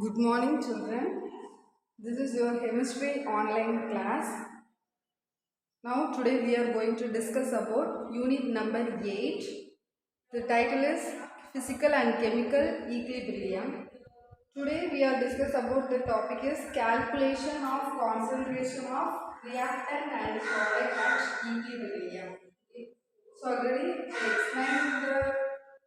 Good morning, children. This is your chemistry online class. Now, today we are going to discuss about unit number 8. The title is Physical and Chemical Equilibrium. Today we are discuss about the topic is calculation of concentration of reactant and product at equilibrium. Okay. So already I explained the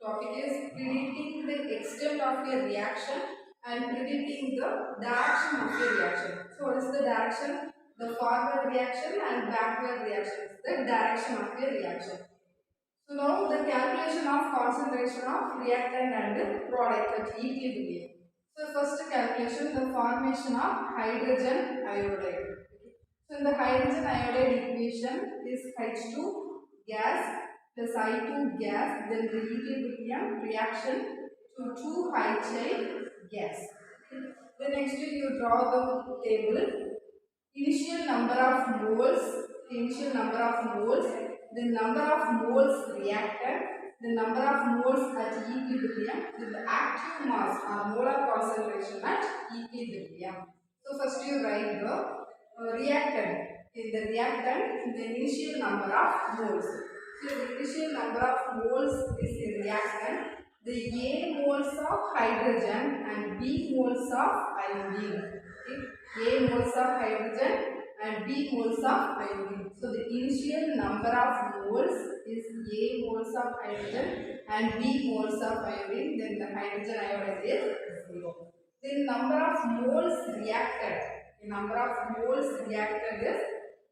topic is predicting the extent of a reaction and predicting the direction of a reaction. So what is the direction? The forward reaction and backward reaction is the direction of a reaction. So now the calculation of concentration of reactant and product at equilibrium. So first calculation, the formation of hydrogen iodide. So in the hydrogen iodide equation is H2 gas plus I2 gas, then the equilibrium reaction to 2HI gas. Then next you draw the table. Initial number of moles, the number of moles reactant, the number of moles at equilibrium, then the active mass or molar concentration at equilibrium. So first you write the reactant. In the reactant, the initial number of moles. So the initial number of moles is in reactant. The A moles of hydrogen and B moles of iodine. Okay. A moles of hydrogen and B moles of iodine. So the initial number of moles is A moles of hydrogen and B moles of iodine. Then the hydrogen iodide is 0. Then number of moles reacted. The number of moles reacted is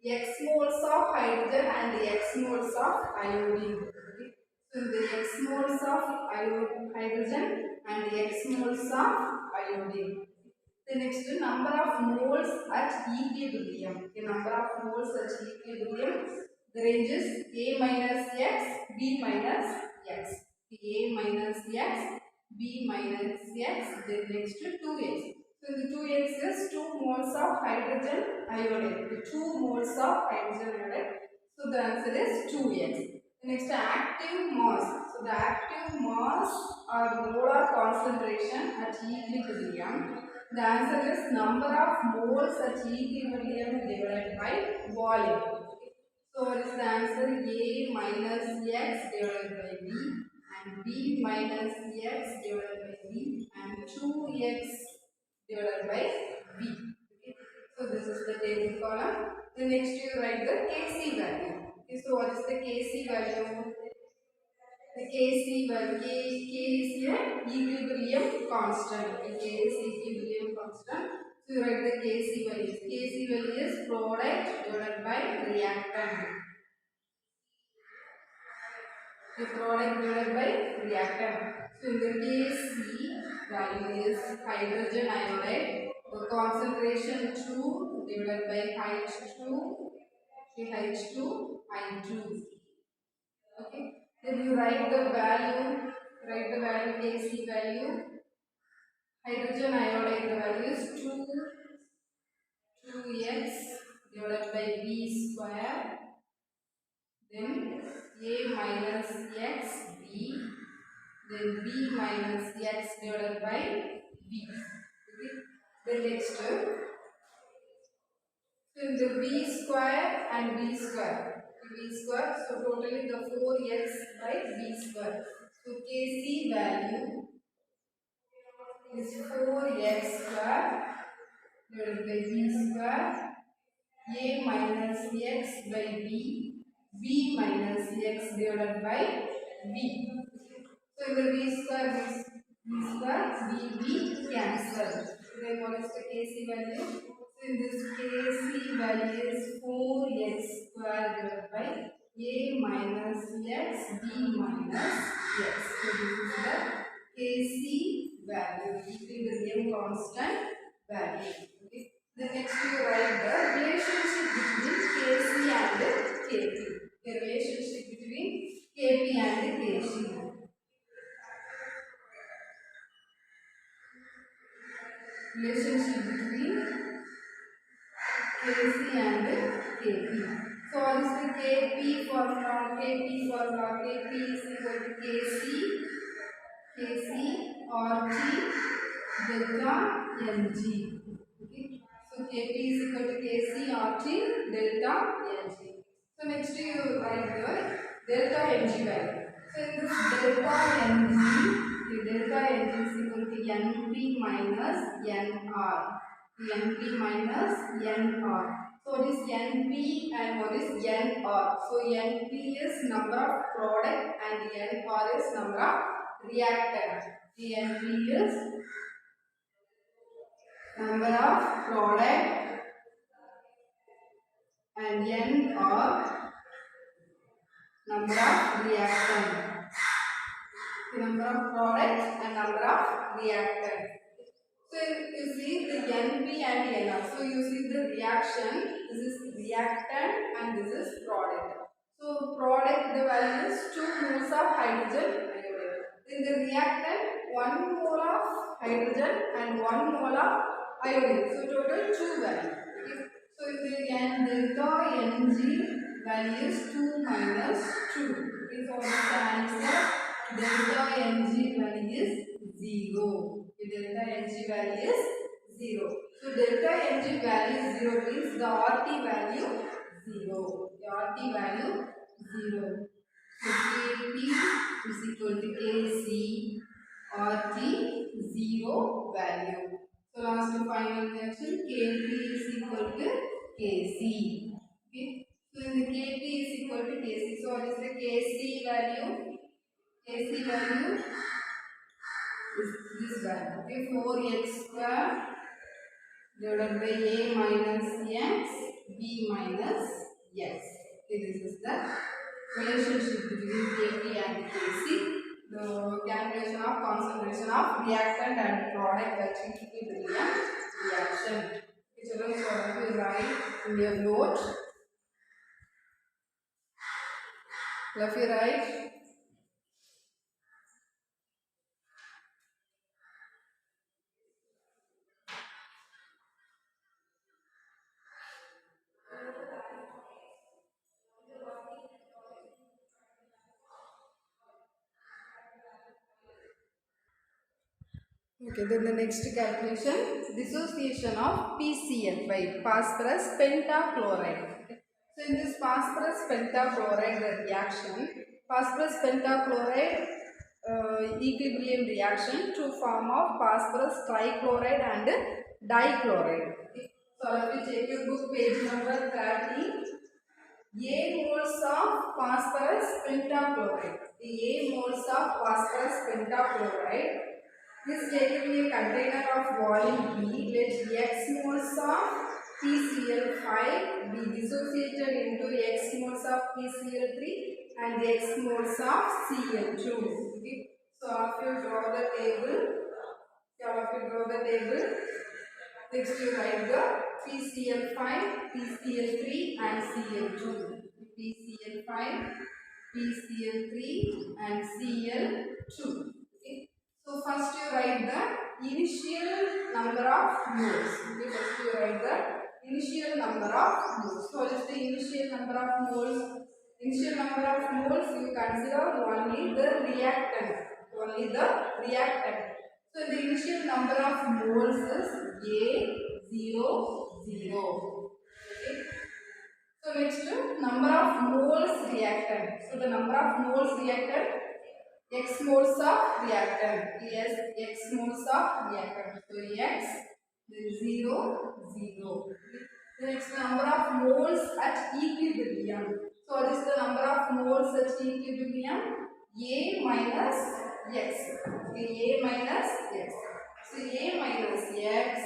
X moles of hydrogen and X moles of iodine. Okay. So the X moles of hydrogen and X moles of iodine. The next number of moles at equilibrium. The number of moles at equilibrium. The range is A minus X, B minus X. A minus X, B minus X. Then next to 2X. So the 2X is 2 moles of hydrogen iodide. The 2 moles of hydrogen iodide. So the answer is 2X. Next active mass. So the active mass or molar concentration at equilibrium. The answer is number of moles at equilibrium divided by volume. So what is the answer? A minus X divided by B and B minus X divided by B and 2X divided by B. Okay. So this is the table column. The next you write the Kc value. Okay. So what is the Kc value? The Kc value, K is a equilibrium constant. Okay. K is equilibrium constant. So you write the Kc value. Kc value is product divided by reactant. The product divided by reactant. So in the Kc value is hydrogen iodide. The concentration 2 divided by H2, H2, I2. Okay. Then you write the value Kc value. Hydrogen iodide the value is 2x divided by B square. Then A minus X B. Then B minus X divided by B. Okay. The next, so in the B square and B square. B square, so totally the 4x by B square. So Kc value is 4x square divided by B square. A minus X by B. B minus X divided by B. So in the B square, B cancel. Then what is the Kc value? So in this Kc value is 4x square divided by A minus X, B minus X. So this is the Kc value, equilibrium constant value. Okay. The next you write the relationship between Kc and Kp. The relationship between Kp and Kc. Relationship between Kc and Kp. So what is the Kp formula? Kp is equal to Kc or T delta Ng. Okay. So Kp is equal to Kc RT delta Ng. So next you write the delta Ng value. So in this delta Ng, the delta Ng is equal to Np minus Nr. Np minus Nr. So what is Np and what is Nr? So Np is number of product and Nr is number of reactant. The Np is number of product and Nr number of reactant. The number of product and number of reactant. So you see the Np and Nr. So you see the reaction. This is reactant and this is product. So product the value is 2 moles of hydrogen iodide. In the reactant 1 mole of hydrogen and 1 mole of iodine. So total 2 value. Okay. So if the delta Ng value is 2 minus 2. Okay. So the answer delta Ng value is 0. The delta Ng value is 0. So delta Ng value is 0 means the RT value 0. The RT value 0. So Kp is equal to Kc RT 0 value. So last and final reaction Kp is equal to Kc. Okay. So in the Kp is equal to Kc. So what is the Kc value? Kc value is this value. Okay, 4x square divided by a minus x, b minus x. Okay, this is the relationship between Kp and Kc. The calculation of concentration of reactant and product achieved in the reaction. Okay, children, so what you write in your note? Left you write. Okay, then the next calculation, dissociation of PCl by phosphorus pentachloride. Okay. So in this phosphorus pentachloride reaction, phosphorus pentachloride equilibrium reaction to form of phosphorus trichloride and dichloride. Okay. So let me take your book page number 30. A moles of phosphorus pentachloride. The A moles of phosphorus pentachloride is taken in a container of volume B. Let X moles of PCl5 be dissociated into X moles of PCl3 and X moles of Cl2. Okay. So after you draw the table, next you write the PCl5, PCl3 and Cl2. PCl5, PCl3 and Cl2. Okay. So first you write the initial number of moles. Okay, first you write the initial number of moles. So what is the initial number of moles? Initial number of moles you consider only the reactant. Only the reactant. So the initial number of moles is A0, 0. Okay. So next number of moles reactant. So the number of moles reactant, X moles of reactant. Yes, X moles of reactant. So X, then 0, 0. The next number of moles at equilibrium. So what is the number of moles at equilibrium? A minus X. Okay, A minus X. So A minus X.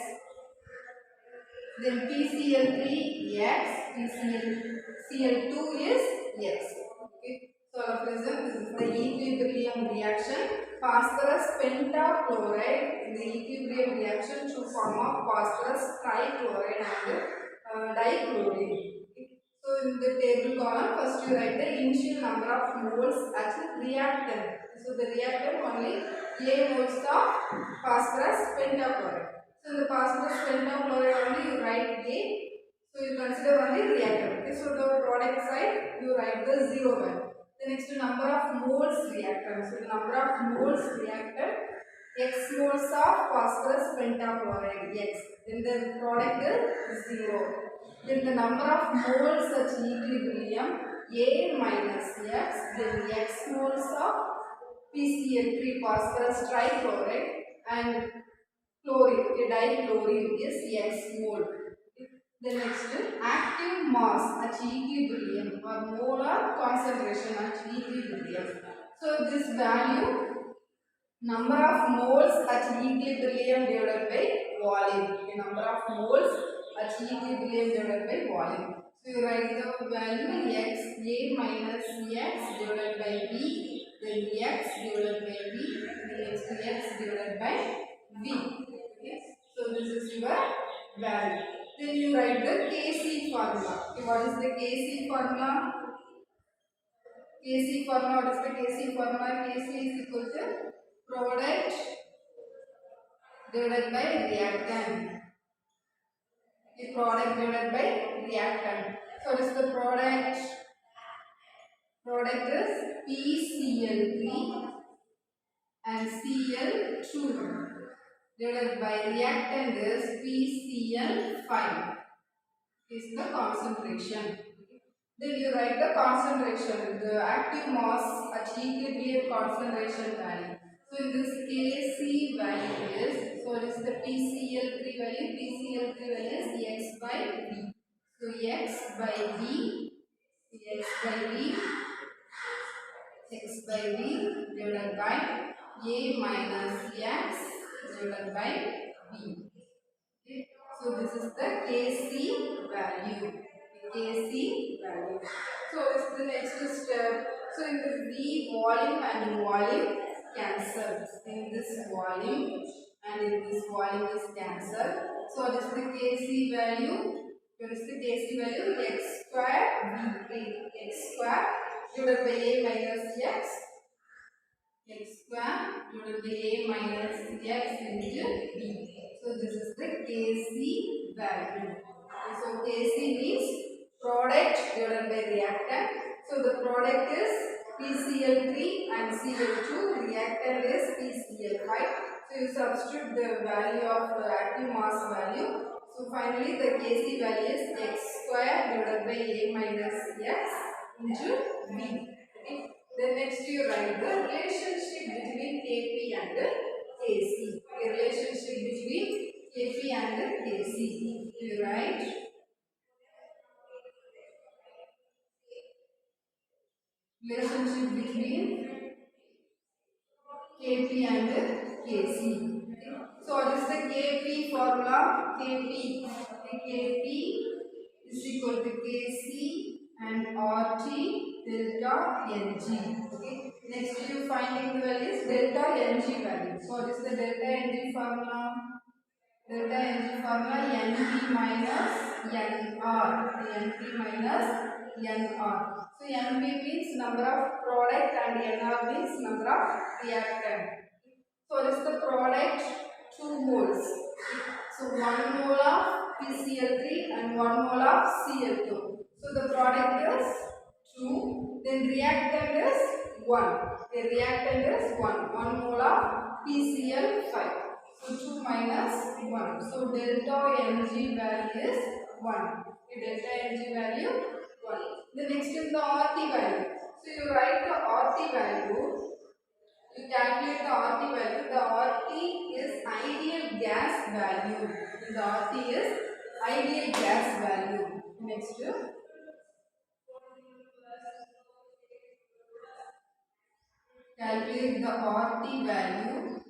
Then PCl3 X, PCl2 is X. Okay. So present this is the equilibrium reaction. Phosphorus pentachloride in the equilibrium reaction to form of phosphorus trichloride and dichloride. Okay. So in the table column, first you write the initial number of moles as reactant. So the reactant only A moles of phosphorus pentachloride. So in the phosphorus pentachloride only you write A. So you consider only reactant. Okay. So the product side you write the 0 value. The next number of moles reactant. So the number of moles reactant X moles of phosphorus pentachloride, X. Then the product is 0. Then the number of moles at equilibrium, A minus X. Then X moles of PCl3 phosphorus trichloride and chlorine, dichlorine is X mole. The next active mass at equilibrium or molar concentration at equilibrium. So this value, number of moles at equilibrium divided by volume. Okay, number of moles at equilibrium divided by volume. So you write the value x a minus x divided by v, then x divided by v, then next x divided by v. Okay, so this is your value. Then you write the Kc formula. Okay, what is the Kc formula? Kc formula, what is the Kc formula? Kc is equal to product divided by reactant. The product divided by reactant. So what is the product? Product is PCl3 and Cl2 divided by reactant is PCl5. Is the concentration. Then you write the concentration, the active mass at equilibrium concentration value. So in this Kc value is, so it is the PCl3 value. PCl3 value is x by V. So x by V, x by V divided by A minus x divided by V. Okay. So this is the Kc value. Kc value. So this is the next step. So in the V, volume and volume cancel. In this volume and in this volume is cancelled. So what is the Kc value? What is the Kc value? X square V, x square divided by A minus x. X square divided by A minus x into V. So this is the Kc value. So Kc means product divided by reactant. So the product is PCl3 and Cl2. Reactant is PCl5. So you substitute the value of active mass value. So finally the Kc value is x square divided by A minus x into V. Okay. Then next you write the relationship between Kp and Kc. The relationship between Kp and Kc. You write relationship between Kp and Kc. So what is the Kp formula? Kp is equal to Kc and RT delta Ng. Okay. Next you finding the values delta Ng value. So what is the delta Ng formula? Delta Ng formula Np minus Nr. Np minus Nr. So Np means number of product and Nr means number of reactant. So what is the product? 2 moles. So 1 mole of PCl3 and 1 mole of Cl2. So the product is 2. Then reactant is 1. The reactant is 1. 1 mole of PCl5. So 2 minus 1. So delta Mg value is 1. The delta Mg value 1. The next is the RT value. So you write the RT value. You calculate the RT value. The RT is ideal gas value. The RT is ideal gas value. Next, calculate the RT value.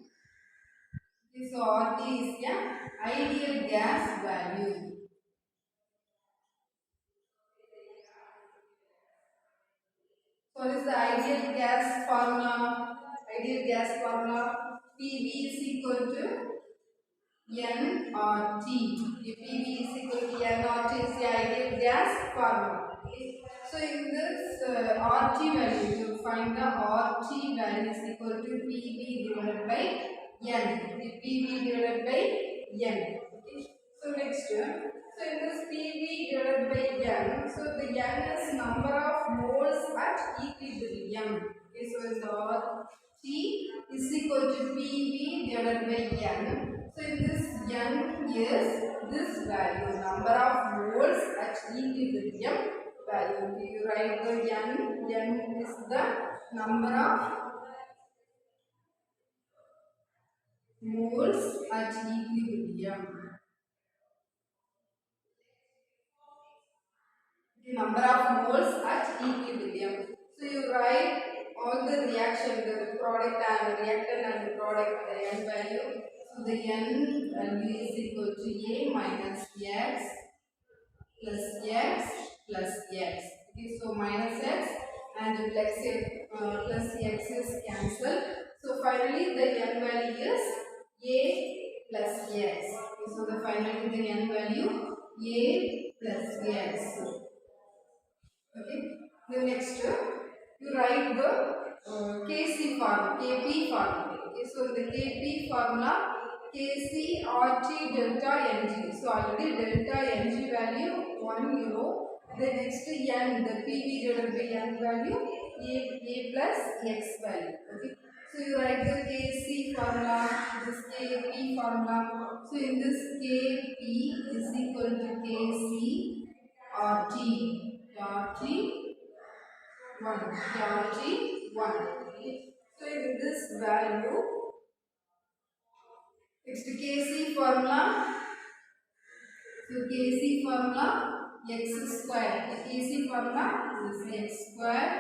So RT is the ideal gas value. So what is the ideal gas formula? Ideal gas formula PV is equal to nRT. If PV is equal to nRT is the ideal gas formula. Okay. So in this RT value, you find the RT value is equal to PV divided by N. The PV divided by N. Okay. So next, so in this PV divided by N, so the N is number of moles at equilibrium. Okay, so in the T is equal to PV divided by N. So in this N is this value, number of moles at equilibrium value. Okay, you write the N. N is the number of moles at equilibrium. The number of moles at equilibrium. So you write all the reaction, the product and reactant and the product, the N value. So the N value is equal to A minus X plus X plus X. Okay, so minus X and plus X is cancelled. So finally the N value is A plus X. Okay, so the finally the N value A plus X. Okay. The next you write the Kc formula, Kp formula. Okay. So the Kp formula Kc RT delta Ng. So already delta Ng value 1 you know. The next N, the Pv divided by N value A plus X value. Okay. So you write the Kc formula, this Kp formula. So in this Kp is equal to Kc RT. RT1. Okay. So in this value, next Kc formula. So Kc formula x square. The Kc formula is x square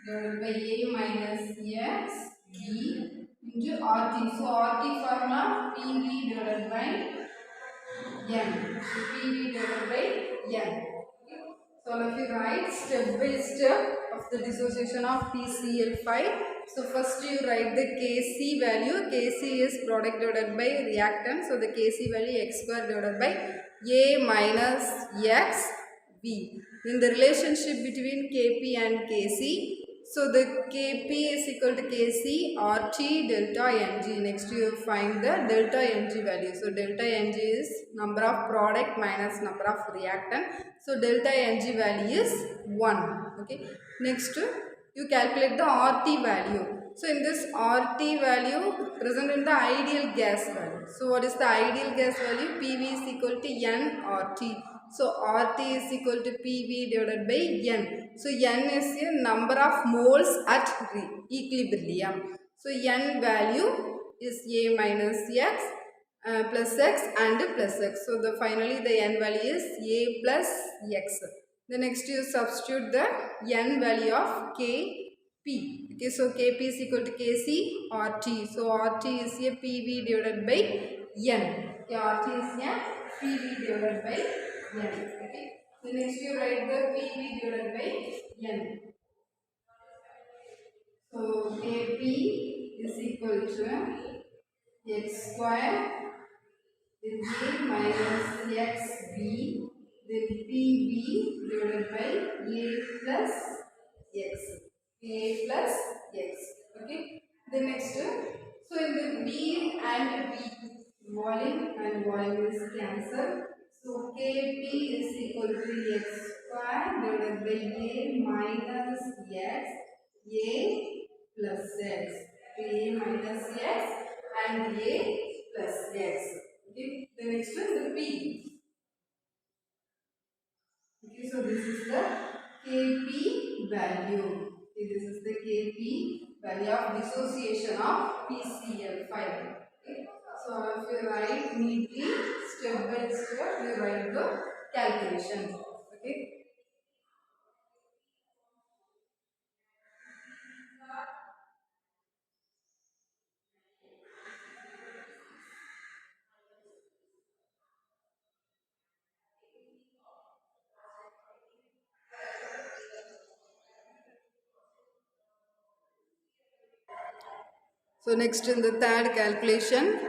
divided by a minus x b into RT. So RT formula Pv divided by n. So Pv divided by n. So now if you write step by step of the dissociation of PCl5. So first you write the Kc value. Kc is product divided by reactant. So the Kc value x square divided by A minus X V. Then the relationship between Kp and Kc. So the Kp is equal to Kc RT delta Ng. Next you find the delta Ng value. So delta Ng is number of product minus number of reactant. So delta Ng value is 1. Okay. Next you calculate the RT value. So in this RT value present in the ideal gas value. So what is the ideal gas value? PV is equal to N RT. So RT is equal to PV divided by N. So N is a number of moles at equilibrium. So N value is A minus X plus X and plus X. So the finally the N value is A plus X. The next you substitute the N value of Kp. Okay, so Kp is equal to Kc RT. So RT is a PV divided by N. Okay, RT is a PV divided by N. Okay. So next you write the Pv divided by N. So Kp is equal to x square then A minus xb then Pv divided by A plus x. A plus x. Okay. The next, so in the B and B, volume is cancelled. So Kp is equal to x square divided by A minus x, A plus x. A minus x and A plus x. Okay. The next one, the P. Okay, so this is the Kp value. Okay, this is the Kp value of dissociation of PCl5. Okay. So if you write neatly, step by step, you write the calculation. Okay. So next in the third calculation,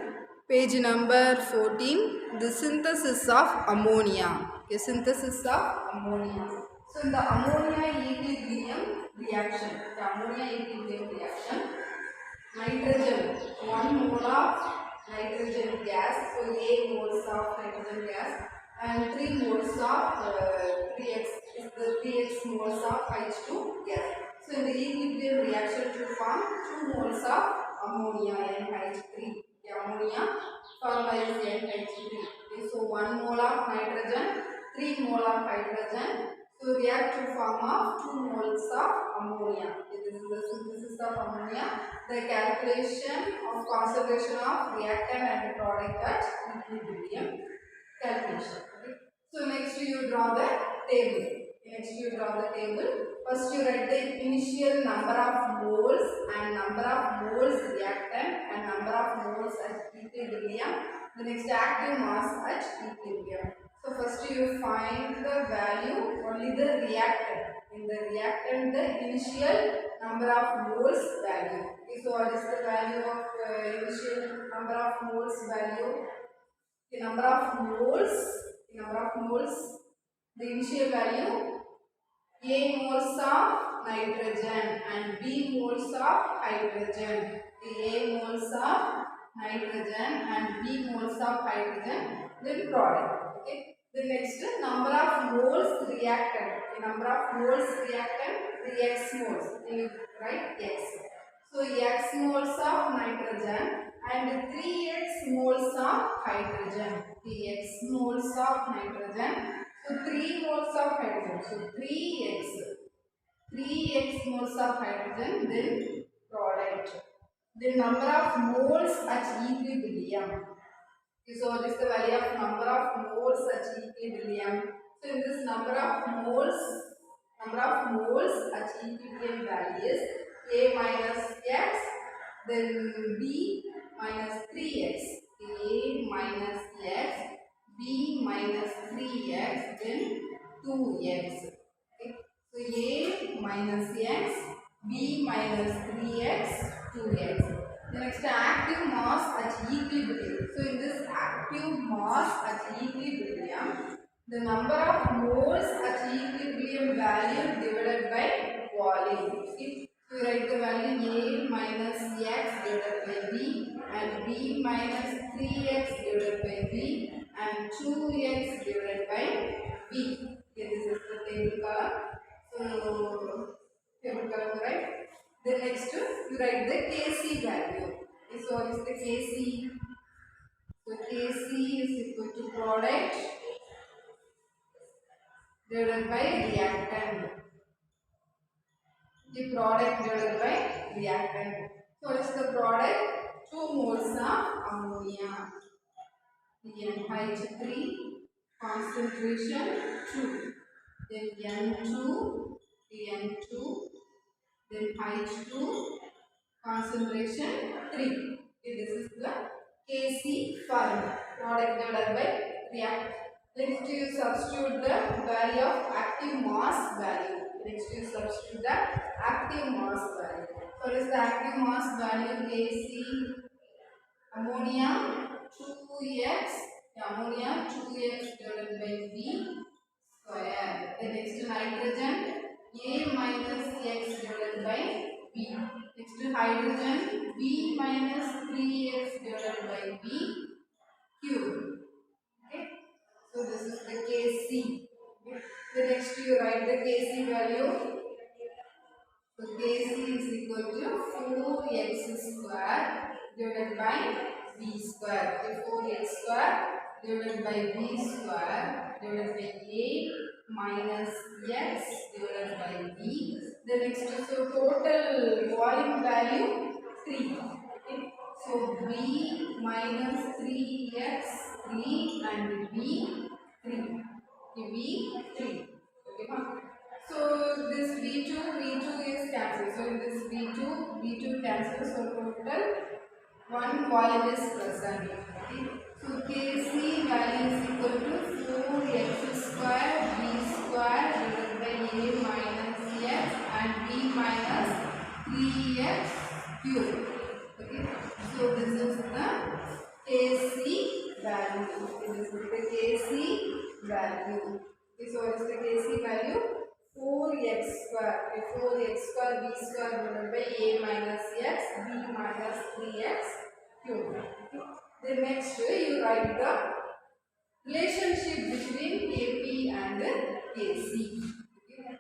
page number 14, the synthesis of ammonia. Okay, synthesis of ammonia. So in the ammonia equilibrium reaction, nitrogen, 1 mole of nitrogen gas, so 8 moles of nitrogen gas and 3 moles of 3x moles of H2 gas. So So in the equilibrium reaction to form 2 moles of ammonia NH3. The ammonia formed by this NH3. Okay, so 1 mole of nitrogen, 3 mole of hydrogen. So react to form of 2 moles of ammonia. Okay, this is the synthesis of ammonia. The calculation of concentration of reactant and product at equilibrium calculation. Okay. So next you draw the table. Next you draw the table. First you write the initial number of moles and number of moles reactant and number of moles at equilibrium. The next active mass at equilibrium. So first you find the value only the reactant. In the reactant the initial number of moles value. Okay, so what is the value of initial number of moles value? The number of moles, the initial value, A moles of nitrogen and B moles of hydrogen. The A moles of nitrogen and B moles of hydrogen, then product. Okay. The next number of moles reactant. The number of moles reactant, the X moles. You write X. So X moles of nitrogen and 3x moles of hydrogen. 3x moles of nitrogen. So 3 moles of hydrogen. So 3x moles of hydrogen, then product. The number of moles at equilibrium. So this is the value of number of moles at equilibrium. So in this number of moles at equilibrium values A minus x, then B minus 3x, A minus x, B minus 3x, then 2x. Okay. So A minus x, B minus 3x, 2x. The next active mass at equilibrium. So in this active mass at equilibrium, the number of moles at equilibrium value divided by volume. Okay. So you write the value A minus x divided by B and B minus 3x divided by B and 2x divided by B. Okay, this is the table column. So table column, right? Then next you write the Kc value. Okay, so what is the Kc? So Kc is equal to product divided by reactant. The product divided by reactant. So what is the product? 2 moles of ammonia. NH3 concentration 2. Then N2, then H2 concentration 3. Okay, this is the Kc formula. Product divided by reactant. Next you substitute the value of active mass value. Next you substitute the active mass value. What is the active mass value? Kc ammonia 2x, ammonia 2x divided by B square. The next nitrogen A minus x divided by B. Next hydrogen B minus 3x divided by B cube. Okay. So this is the Kc. Okay. The next you write the Kc value. So Kc is equal to 4x square divided by B square. Okay. 4x square divided by B square divided by A minus x divided by B. The next, so total volume value 3. Okay. So B minus 3x 3 and B 3. Okay, B 3. Okay. So this V2 is cancelled. So in this V2 cancels. So total one volume is present. Okay. So Kc value is equal to 4x square B square divided by A minus x and B minus 3x cube. Okay. So this is the Kc value. This is the Kc value. Okay. So what is the Kc value? 4x square. Okay. 4x square B square divided by A minus x B minus 3x cube. Okay. The next you write the relationship between Kp and Kc. Okay.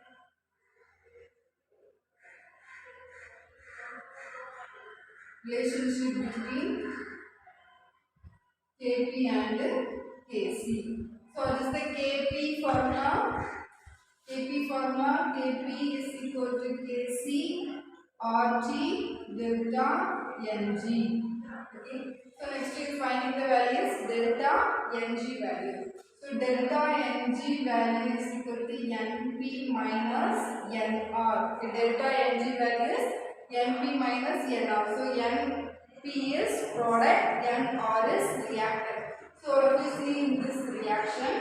relationship between Kp and Kc. So what is the Kp formula? Kp formula, Kp is equal to Kc RT delta Ng. Okay. So next we finding the values delta Ng value. So delta Ng value is equal to Np minus Nr. Okay. Delta Ng value is Np minus Nr. So Np is product, Nr is reactant. So what we see in this reaction?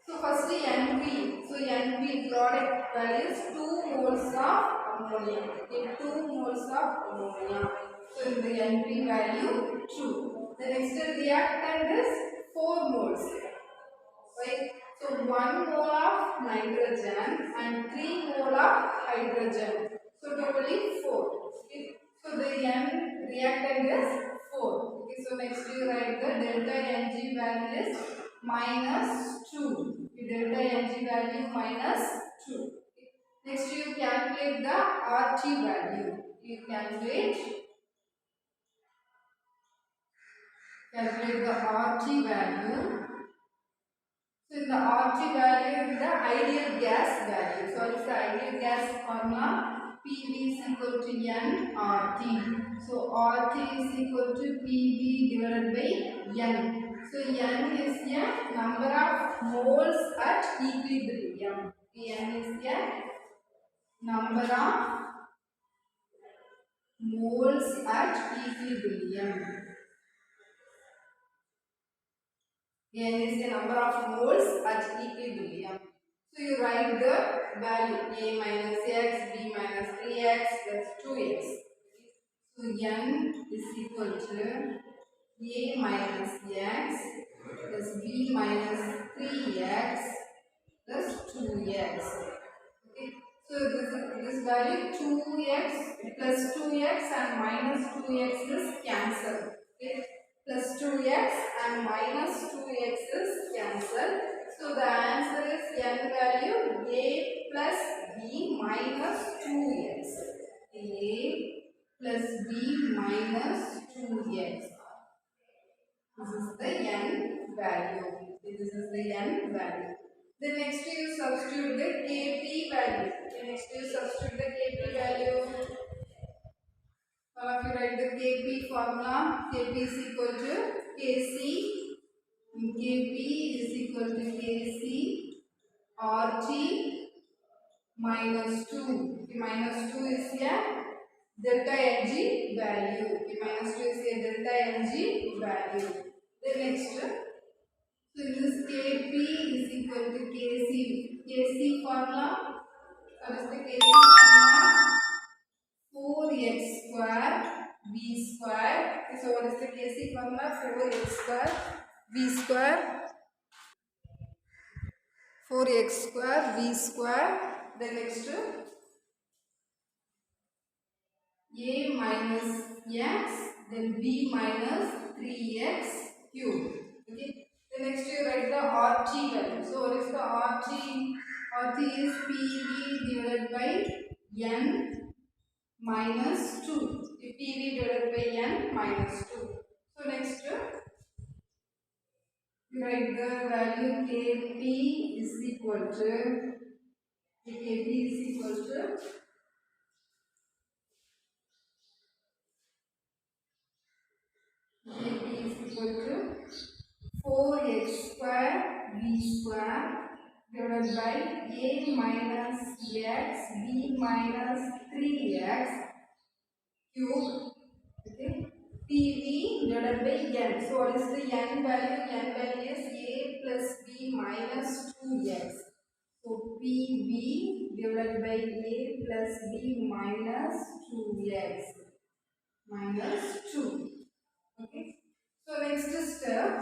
So first Np. So Np product value is 2 moles of ammonia. Okay, 2 moles of ammonia. So in the Np value 2. The next reactant is 4 moles. Right? So 1 mole of nitrogen and 3 mole of hydrogen. So totally 4. Okay. So the N reactant is 4. Okay. So next you write the delta Ng value is minus 2. The delta Ng value minus 2. Okay. Next you calculate the RT value. You calculate the RT value. So in the RT value is the ideal gas value. So it's the ideal gas formula. PV is equal to N RT. So RT is equal to PV divided by N. So N is a number of moles at equilibrium. N is a number of moles at equilibrium. N is the number of moles at equilibrium. So you write the value A minus x, B minus 3x plus 2x. So N is equal to A minus x plus B minus 3x plus 2x. Okay. So this value 2x plus 2x and minus 2x is cancelled. Okay. Plus 2x and minus 2x is cancelled. So the answer is N value A plus B minus 2x. A plus B minus 2x. This is the N value. This is the N value. Then next you substitute the Kp value. Next you substitute the Kp value. All of you write the Kp formula. Kp is equal to Kc. Kp is equal to Kc RT minus 2. The minus 2 is a delta Ng value. The minus 2 is a delta Ng value. The next, so in this Kp is equal to Kc. Kc formula. What is the Kc formula? 4x square v square. So what is the Kc formula? 4x square v square. 4x square v square. The next a minus x, then b minus 3x cube. Okay. The next you write the RT value. So what is the RT? RT is PV divided by N minus 2. PV divided by N minus 2. So next you write the value Kp is equal to Kp is equal to 4x square v square divided by a minus x b minus 3x cube. Okay. PV divided by n. So what is the n value? N value is a plus b minus 2x. So PV divided by a plus b minus 2x minus 2. Okay. So next step.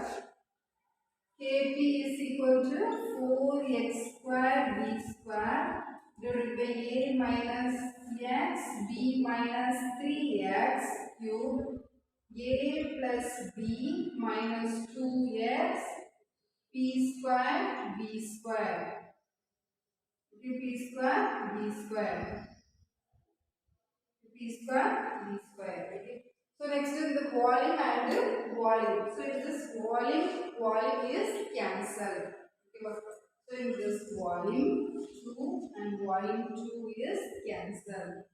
Kp is equal to 4x square v square divided by a minus x b minus 3x cube a plus b minus 2x p square v square. P square v square. P square v square. Okay. So next is the volume and volume. So in this volume is cancelled. So in this volume 2 and volume 2 is cancelled.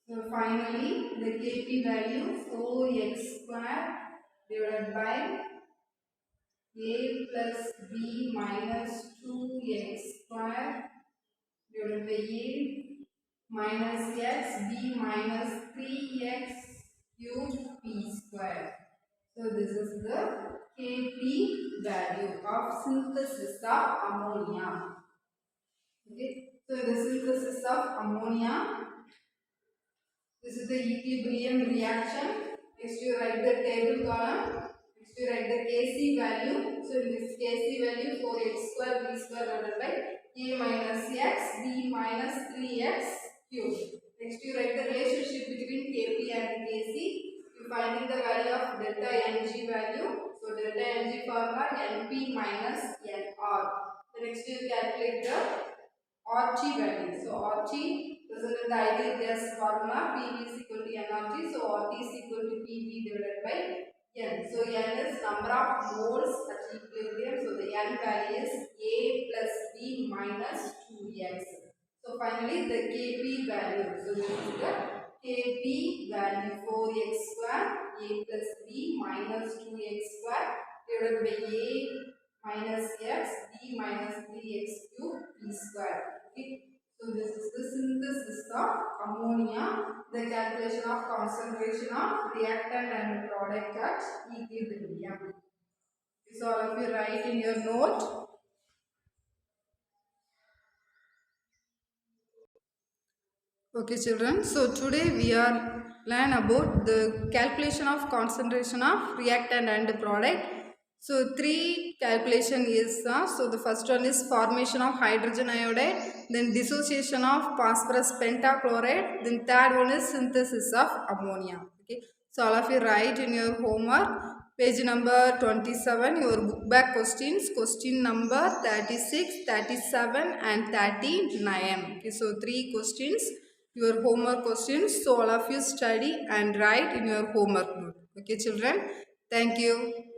So finally the Kp value 4x square divided by a plus b minus 2x square divided by a minus x b minus 3x cube p square. So this is the Kp value of synthesis of ammonia. Okay. So the synthesis of ammonia, this is the equilibrium reaction. Next you write the table column. Next you write the Kc value. So in this Kc value 4x square b square divided by a minus x b minus 3x cube. Next you write the relationship between Kp and Kc. You finding the value of delta Ng value. So delta Ng formula Np minus Nr. The next you calculate the RT value. So RT present in the ideal gas formula PV is equal to nRT. So RT is equal to PV divided by N. So N is number of moles at equilibrium. So the N value is A plus B minus 2x. So finally the Kp value. So this is the Kp value 4x square A plus B minus 2x square divided by A minus x b minus 3x cube p square. Okay. So this is the synthesis of ammonia, the calculation of concentration of reactant and product at equilibrium. So all of you write in your note. Okay children, so today we are learn about the calculation of concentration of reactant and product. So three calculation is so the first one is formation of hydrogen iodide, then dissociation of phosphorus pentachloride, then third one is synthesis of ammonia. Okay, so all of you write in your homework page number 27 your book back questions, question number 36, 37 and 39. Okay, so three questions your homework questions. So all of you study and write in your homework note. Okay children, thank you.